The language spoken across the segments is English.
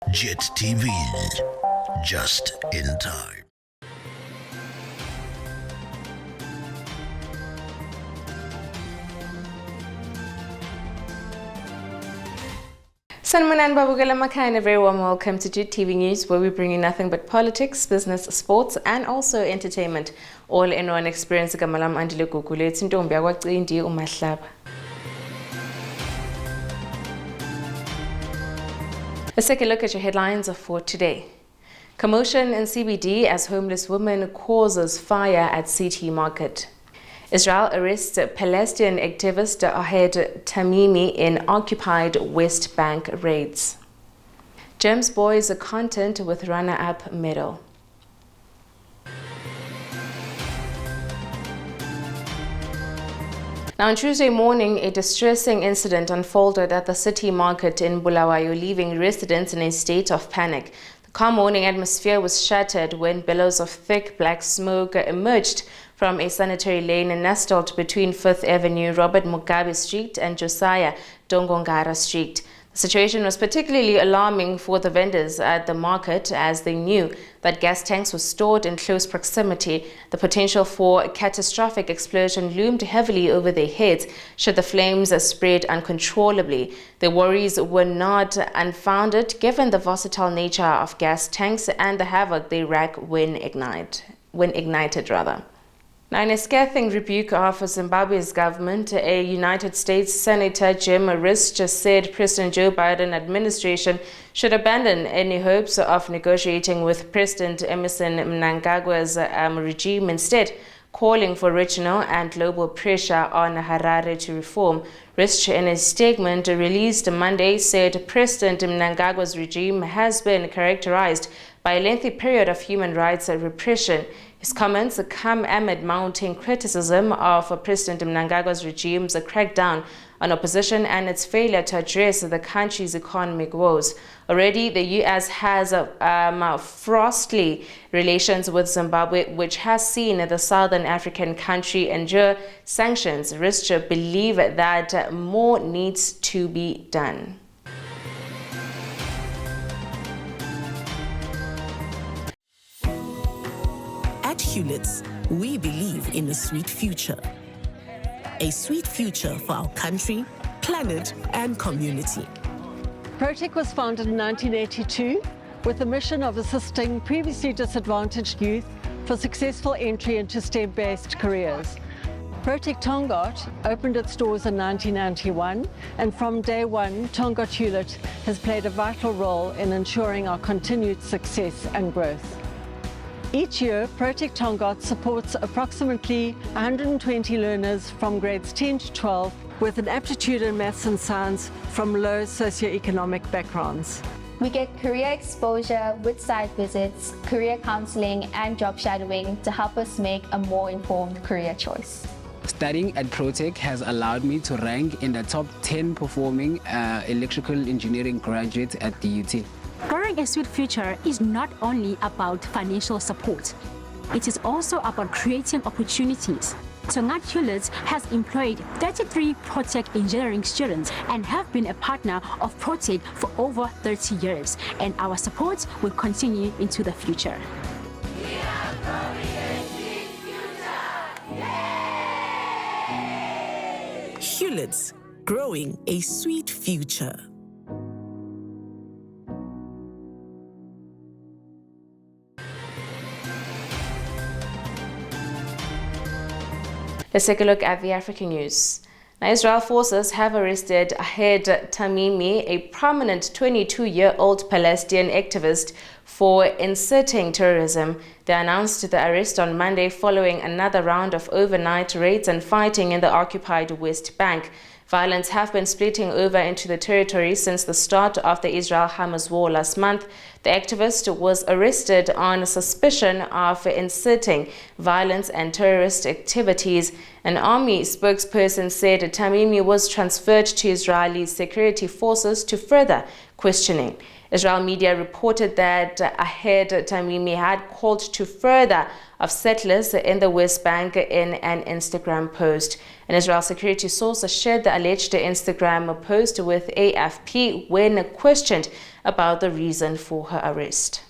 JIT-TV, just in time. Sanmanan Babugala Makai and a very warm welcome to JIT-TV News, where we bring you nothing but politics, business, sports and also entertainment, all in one experience. Gamalam Andile Gugule, it's in Dombia, what Indi Umaslab. Let's take a look at your headlines for today. Commotion in CBD as homeless woman causes fire at City Market. Israel arrests Palestinian activist Ahmed Tamimi in occupied West Bank raids. James Boys content with runner-up medal. Now, on Tuesday morning, a distressing incident unfolded at the City Market in Bulawayo, leaving residents in a state of panic. The calm morning atmosphere was shattered when billows of thick black smoke emerged from a sanitary lane nestled between 5th Avenue, Robert Mugabe Street and Josiah Dongongara Street. The situation was particularly alarming for the vendors at the market, as they knew that gas tanks were stored in close proximity. The potential for a catastrophic explosion loomed heavily over their heads should the flames spread uncontrollably. Their worries were not unfounded, given the versatile nature of gas tanks and the havoc they wreak when ignited. Now, in a scathing rebuke of Zimbabwe's government, a United States Senator Jim Risch just said President Joe Biden administration should abandon any hopes of negotiating with President Emerson Mnangagwa's regime, instead calling for regional and global pressure on Harare to reform. Risch, in a statement released Monday, said President Mnangagwa's regime has been characterized by a lengthy period of human rights repression. His comments come amid mounting criticism of President Mnangagwa's regime's crackdown on opposition and its failure to address the country's economic woes. Already, the U.S. has frosty relations with Zimbabwe, which has seen the southern African country endure sanctions. Risch believes that more needs to be done. At Hewlett's, we believe in a sweet future. A sweet future for our country, planet, and community. Protec was founded in 1982 with the mission of assisting previously disadvantaged youth for successful entry into STEM-based careers. Protec Tongaat opened its doors in 1991, and from day one, Tongaat Hewlett has played a vital role in ensuring our continued success and growth. Each year, Protec Tongaat supports approximately 120 learners from grades 10 to 12 with an aptitude in maths and science from low socioeconomic backgrounds. We get career exposure with site visits, career counseling and job shadowing to help us make a more informed career choice. Studying at Protec has allowed me to rank in the top 10 performing electrical engineering graduates at the UT. Growing a sweet future is not only about financial support. It is also about creating opportunities. Tongaat Hewlett has employed 33 Protec engineering students and have been a partner of Protec for over 30 years, and our support will continue into the future. We are growing a sweet future! Yay! Hewlett's, growing a sweet future. Let's take a look at the African news. Now, Israel forces have arrested Ahmed Tamimi, a prominent 22-year-old Palestinian activist, for inciting terrorism. They announced the arrest on Monday following another round of overnight raids and fighting in the occupied West Bank. Violence have been splitting over into the territory since the start of the Israel-Hamas war last month. The activist was arrested on suspicion of inciting violence and terrorist activities. An army spokesperson said Tamimi was transferred to Israeli security forces to further questioning. Israel media reported that Ahed Tamimi had called to further of settlers in the West Bank in an Instagram post. An Israel security source shared the alleged Instagram post with AFP when questioned about the reason for her arrest.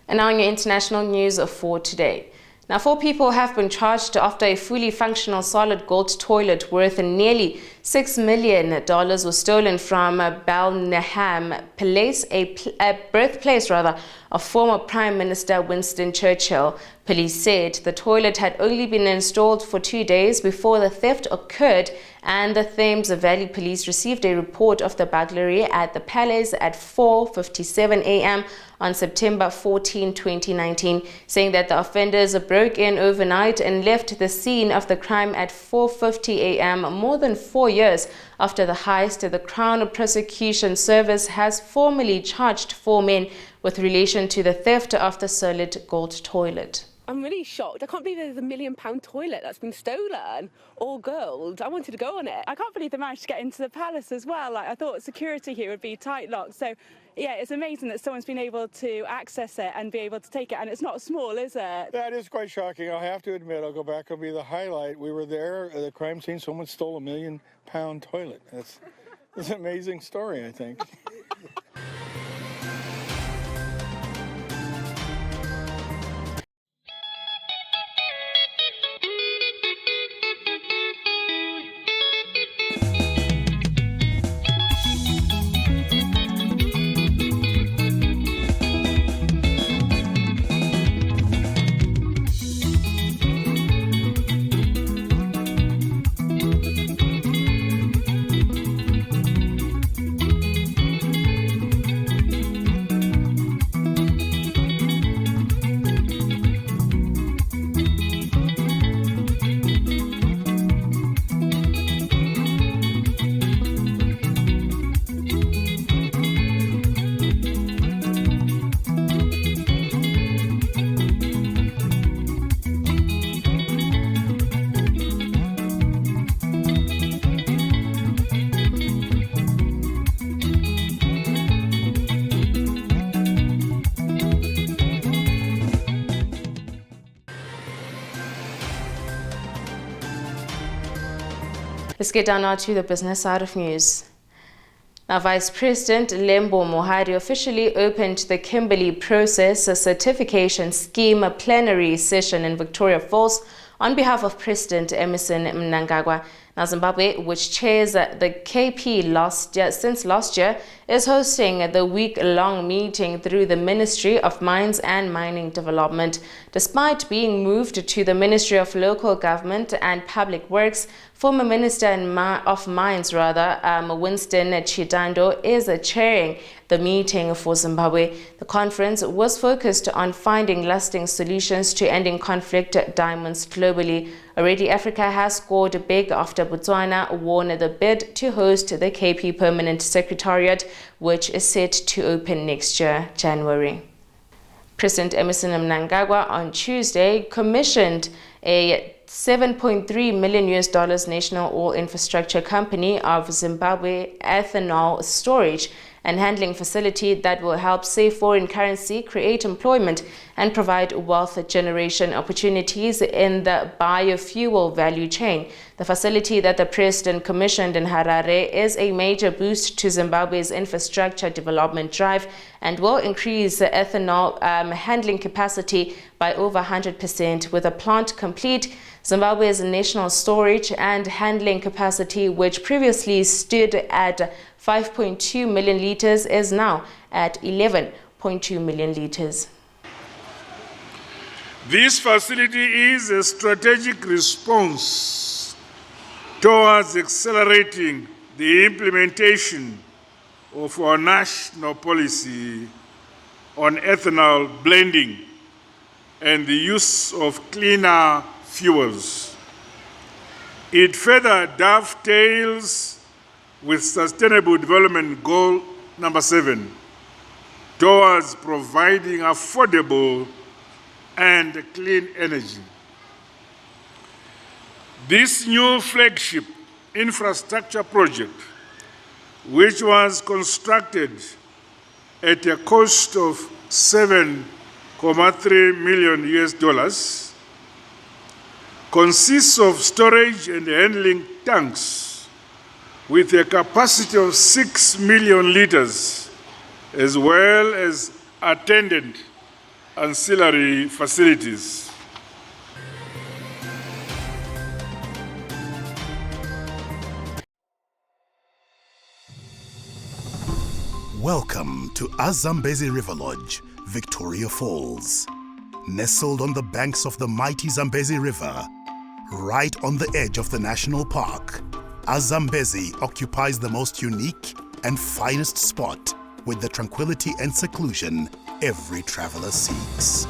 And now in your international news for today. Now, 4 people have been charged after a fully functional solid gold toilet worth nearly $6 million was stolen from Bellingham Place, a birthplace of former Prime Minister Winston Churchill. Police said the toilet had only been installed for 2 days before the theft occurred, and the Thames Valley Police received a report of the burglary at the palace at 4:57 a.m. on September 14, 2019, saying that the offenders broke in overnight and left the scene of the crime at 4:50 a.m. more than 4 years after the heist. The Crown Prosecution Service has formally charged 4 men with relation to the theft of the solid gold toilet. I'm really shocked. I can't believe there's a £1 million toilet that's been stolen, all gold. I wanted to go on it. I can't believe they managed to get into the palace as well. I thought security here would be tight locked. So, yeah, it's amazing that someone's been able to access it and be able to take it. And it's not small, is it? That is quite shocking. I'll have to admit, I'll go back. It'll be the highlight. We were there at the crime scene. Someone stole a £1 million toilet. That's an amazing story, I think. Let's get down now to the business side of news. Now, Vice President Lembo Mohari officially opened the Kimberley Process Certification Scheme plenary session in Victoria Falls on behalf of President Emmerson Mnangagwa. Now, Zimbabwe, which chairs the KP since last year, is hosting the week-long meeting through the Ministry of Mines and Mining Development. Despite being moved to the Ministry of Local Government and Public Works, former Minister of Mines, Winston Chitando, is chairing the meeting for Zimbabwe. The conference was focused on finding lasting solutions to ending conflict diamonds globally. Already, Africa has scored big after Botswana won the bid to host the KP Permanent Secretariat, which is set to open next year, January. President Emmerson Mnangagwa on Tuesday commissioned a $7.3 million National Oil Infrastructure Company of Zimbabwe ethanol storage and handling facility that will help save foreign currency, create employment, and provide wealth generation opportunities in the biofuel value chain. The facility that the president commissioned in Harare is a major boost to Zimbabwe's infrastructure development drive and will increase the ethanol handling capacity by over 100%. With a plant complete, Zimbabwe's national storage and handling capacity, which previously stood at 5.2 million litres, is now at 11.2 million litres. This facility is a strategic response towards accelerating the implementation of our national policy on ethanol blending and the use of cleaner fuels. It further dovetails with Sustainable Development Goal number 7 towards providing affordable and clean energy. This new flagship infrastructure project, which was constructed at a cost of $7.3 million consists of storage and handling tanks with a capacity of 6 million liters, as well as attendant ancillary facilities. Welcome to Zambezi River Lodge, Victoria Falls. Nestled on the banks of the mighty Zambezi River, right on the edge of the national park, Zambezi occupies the most unique and finest spot with the tranquility and seclusion every traveler seeks.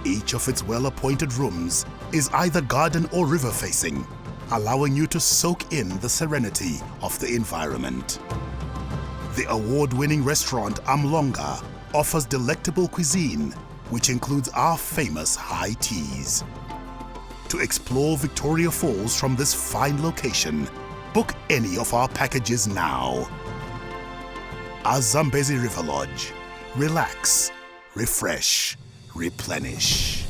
Each of its well-appointed rooms is either garden or river facing, allowing you to soak in the serenity of the environment. The award-winning restaurant Amlonga offers delectable cuisine, which includes our famous high teas. To explore Victoria Falls from this fine location, book any of our packages now. Zambezi River Lodge. Relax, refresh, replenish.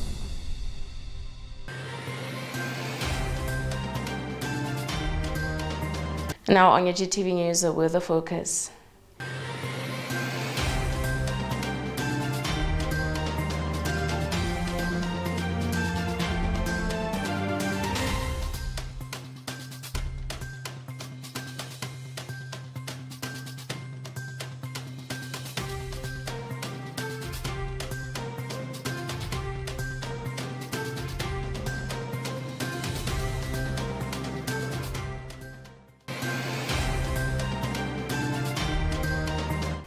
Now on your JIT-TV News with the focus.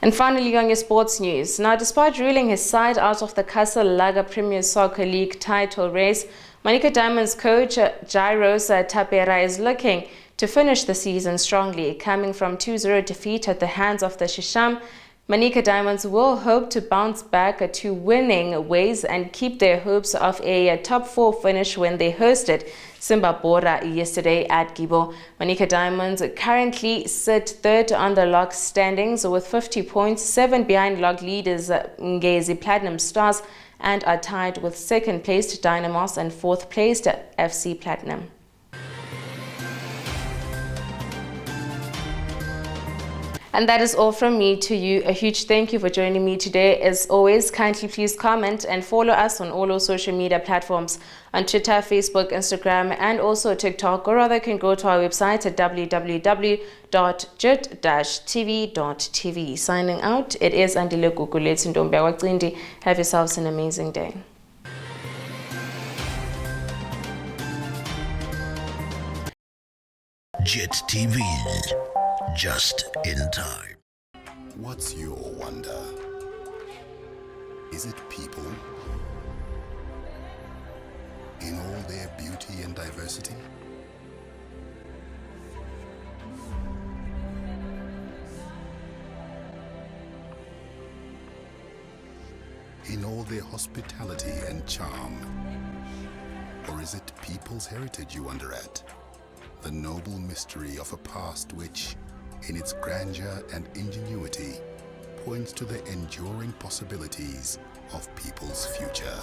And finally on your sports news. Now, despite ruling his side out of the Castle Lager Premier Soccer League title race, Manica Diamonds coach Jairus Tapera is looking to finish the season strongly. Coming from 2-0 defeat at the hands of the Shisham, Manica Diamonds will hope to bounce back to winning ways and keep their hopes of a top 4 finish when they hosted Simba Bora yesterday at Gibo. Manica Diamonds currently sit third on the log standings with 50 points, 7 behind log leaders Ngezi Platinum Stars, and are tied with second placed Dynamos and fourth placed FC Platinum. And that is all from me to you. A huge thank you for joining me today. As always, kindly please comment and follow us on all our social media platforms on Twitter, Facebook, Instagram, and also TikTok. Or rather, you can go to our website at www.JIT-TVzw. Signing out, it is Andile Gugulethu Ntombi Waqindi. Have yourselves an amazing day. JIT-TV, just in time. What's your wonder? Is it people? In all their beauty and diversity? In all their hospitality and charm? Or is it people's heritage you wonder at? The noble mystery of a past which, in its grandeur and ingenuity, points to the enduring possibilities of people's future.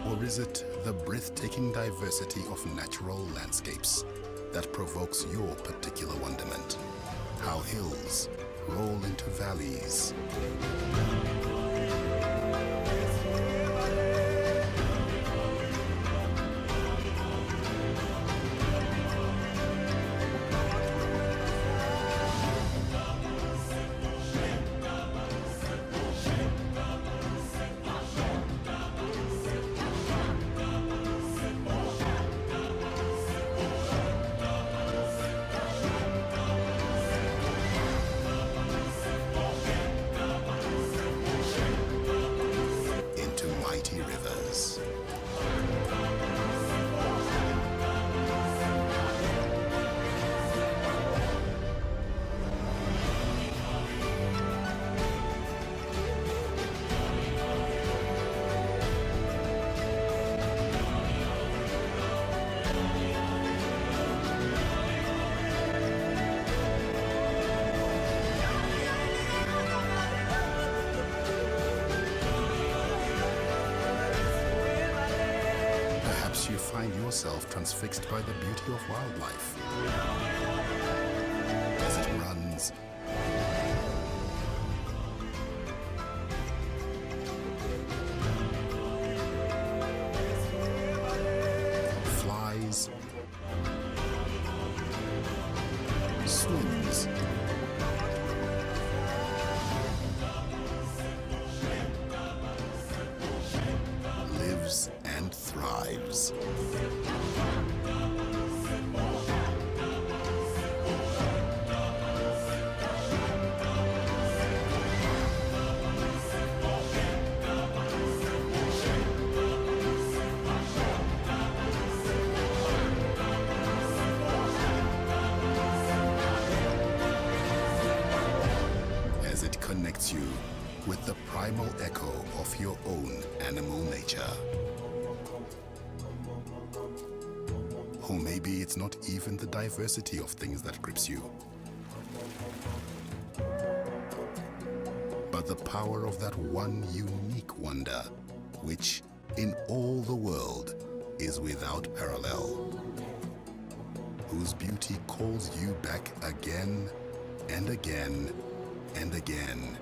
Or is it the breathtaking diversity of natural landscapes that provokes your particular wonderment? How hills roll into valleys, find yourself transfixed by the beauty of wildlife as it runs, flies, swims, lives and thrives. As it connects you with the primal echo of your own animal nature. Or maybe it's not even the diversity of things that grips you, but the power of that one unique wonder, which in all the world is without parallel, whose beauty calls you back again and again and again.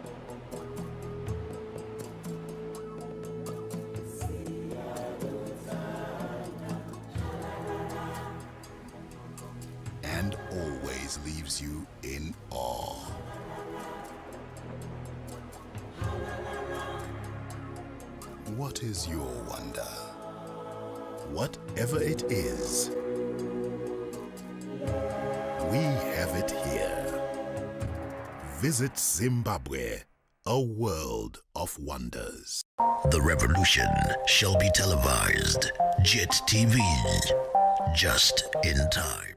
And always leaves you in awe. What is your wonder? Whatever it is, we have it here. Visit Zimbabwe, a world of wonders. The revolution shall be televised. JIT-TV, just in time.